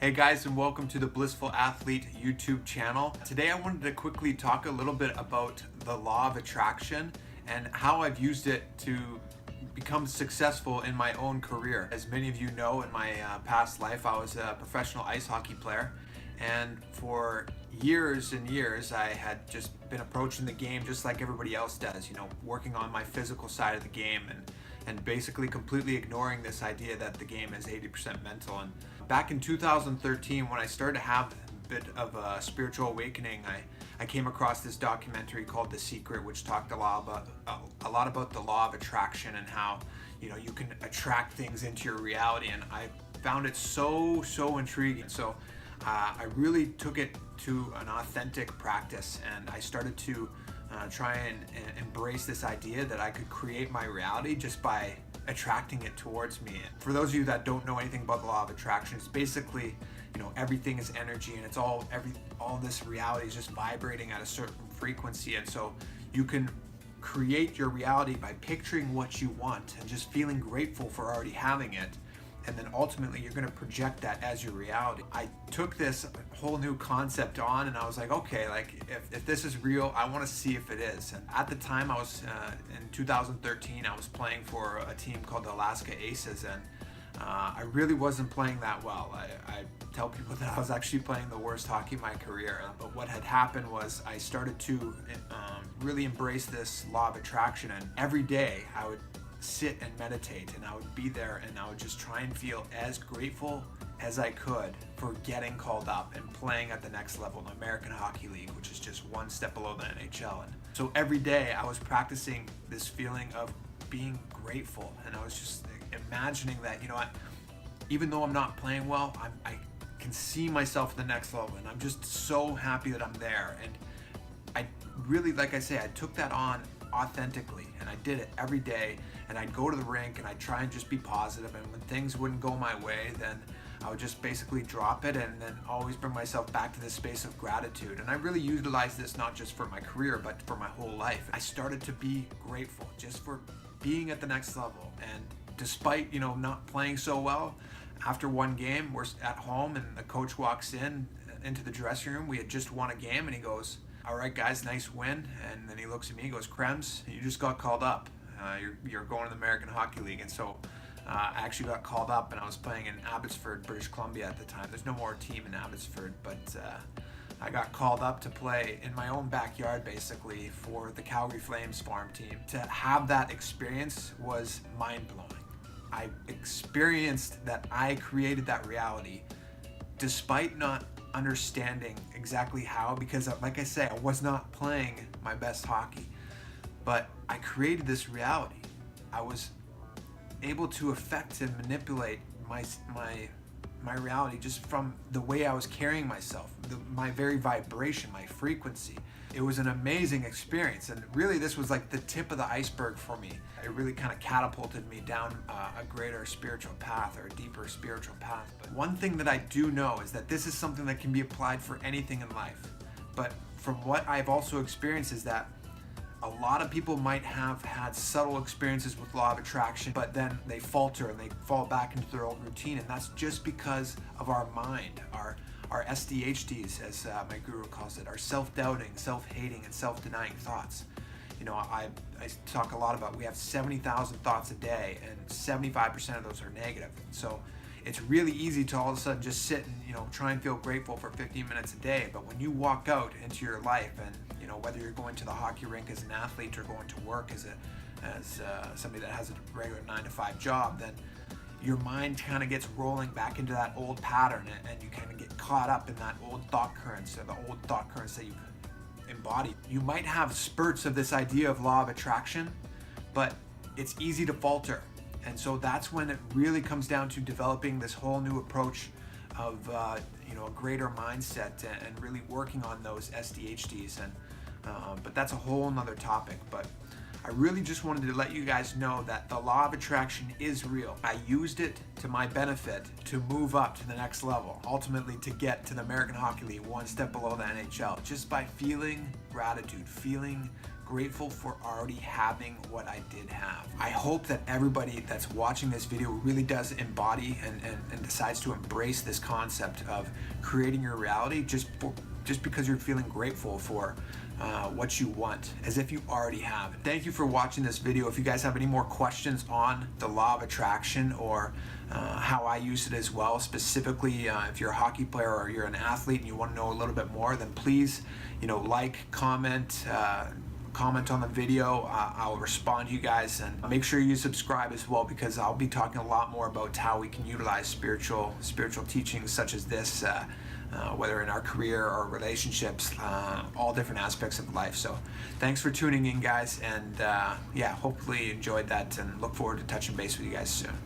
Hey guys, and welcome to the Blissful Athlete YouTube channel. Today I wanted to quickly talk a little bit about the law of attraction and how I've used it to become successful in my own career. As many of you know, in my past life I was a professional ice hockey player, and for years and years I had just been approaching the game just like everybody else does, working on my physical side of the game and basically completely ignoring this idea that the game is 80% mental. And back in 2013, when I started to have a bit of a spiritual awakening, I came across this documentary called The Secret, which talked a lot about the law of attraction and how you can attract things into your reality. And I found it so intriguing. So I really took it to an authentic practice, and I started to try and embrace this idea that I could create my reality just by attracting it towards me. For those of you that don't know anything about the law of attraction, it's basically, everything is energy, and it's all this reality is just vibrating at a certain frequency. And so you can create your reality by picturing what you want and just feeling grateful for already having it. And then ultimately you're going to project that as your reality. I took this whole new concept on, and I was like, okay, like if this is real, I want to see if it is. And at the time I was in 2013, I was playing for a team called the Alaska Aces, and I really wasn't playing that well. I tell people that I was actually playing the worst hockey of my career. But what had happened was I started to really embrace this law of attraction, and every day I would sit and meditate, and I would be there and I would just try and feel as grateful as I could for getting called up and playing at the next level in the American Hockey League, which is just one step below the NHL. And so every day I was practicing this feeling of being grateful, and I was just imagining that, even though I'm not playing well, I can see myself at the next level, and I'm just so happy that I'm there. And I really, like I say, I took that on authentically, and I did it every day, and I'd go to the rink and I'd try and just be positive, and when things wouldn't go my way, then I would just basically drop it and then always bring myself back to this space of gratitude. And I really utilized this not just for my career but for my whole life. I started to be grateful just for being at the next level, and despite not playing so well, after one game we're at home and the coach walks into the dressing room. We had just won a game, and he goes, "All right, guys, nice win." And then he looks at me, he goes, "Krems, you just got called up. You're going to the American Hockey League." And so I actually got called up, and I was playing in Abbotsford, British Columbia at the time. There's no more team in Abbotsford, but I got called up to play in my own backyard, basically, for the Calgary Flames farm team. To have that experience was mind-blowing. I experienced that I created that reality despite not understanding exactly how, because like I say, I was not playing my best hockey, but I created this reality. I was able to affect and manipulate my reality just from the way I was carrying myself, my very vibration, my frequency. It was an amazing experience, and really this was like the tip of the iceberg for me. It really kind of catapulted me down a greater spiritual path, or a deeper spiritual path. But one thing that I do know is that this is something that can be applied for anything in life. But from what I've also experienced is that a lot of people might have had subtle experiences with law of attraction, but then they falter and they fall back into their old routine, and that's just because of our mind, our SDHDs, as my guru calls it, our self-doubting, self-hating, and self-denying thoughts. I talk a lot about, we have 70,000 thoughts a day, and 75% of those are negative. So it's really easy to all of a sudden just sit and try and feel grateful for 15 minutes a day. But when you walk out into your life, and whether you're going to the hockey rink as an athlete or going to work as somebody that has a regular 9-to-5 job, then your mind kind of gets rolling back into that old pattern, and you kind of get caught up in that old thought currents, or the old thought currents that you embody. You might have spurts of this idea of law of attraction, but it's easy to falter. And so that's when it really comes down to developing this whole new approach of a greater mindset, and really working on those SDHDs. And but that's a whole nother topic. But I really just wanted to let you guys know that the law of attraction is real. I used it to my benefit to move up to the next level, ultimately to get to the American Hockey League, one step below the NHL, just by feeling gratitude, feeling grateful for already having what I did have. I hope that everybody that's watching this video really does embody and decides to embrace this concept of creating your reality just because you're feeling grateful for what you want, as if you already have. Thank you for watching this video. If you guys have any more questions on the law of attraction or how I use it as well, specifically if you're a hockey player or you're an athlete and you want to know a little bit more, then please, like, comment on the video. I'll respond to you guys, and make sure you subscribe as well, because I'll be talking a lot more about how we can utilize spiritual teachings such as this, whether in our career or relationships, all different aspects of life. So thanks for tuning in, guys, and hopefully you enjoyed that, and look forward to touching base with you guys soon.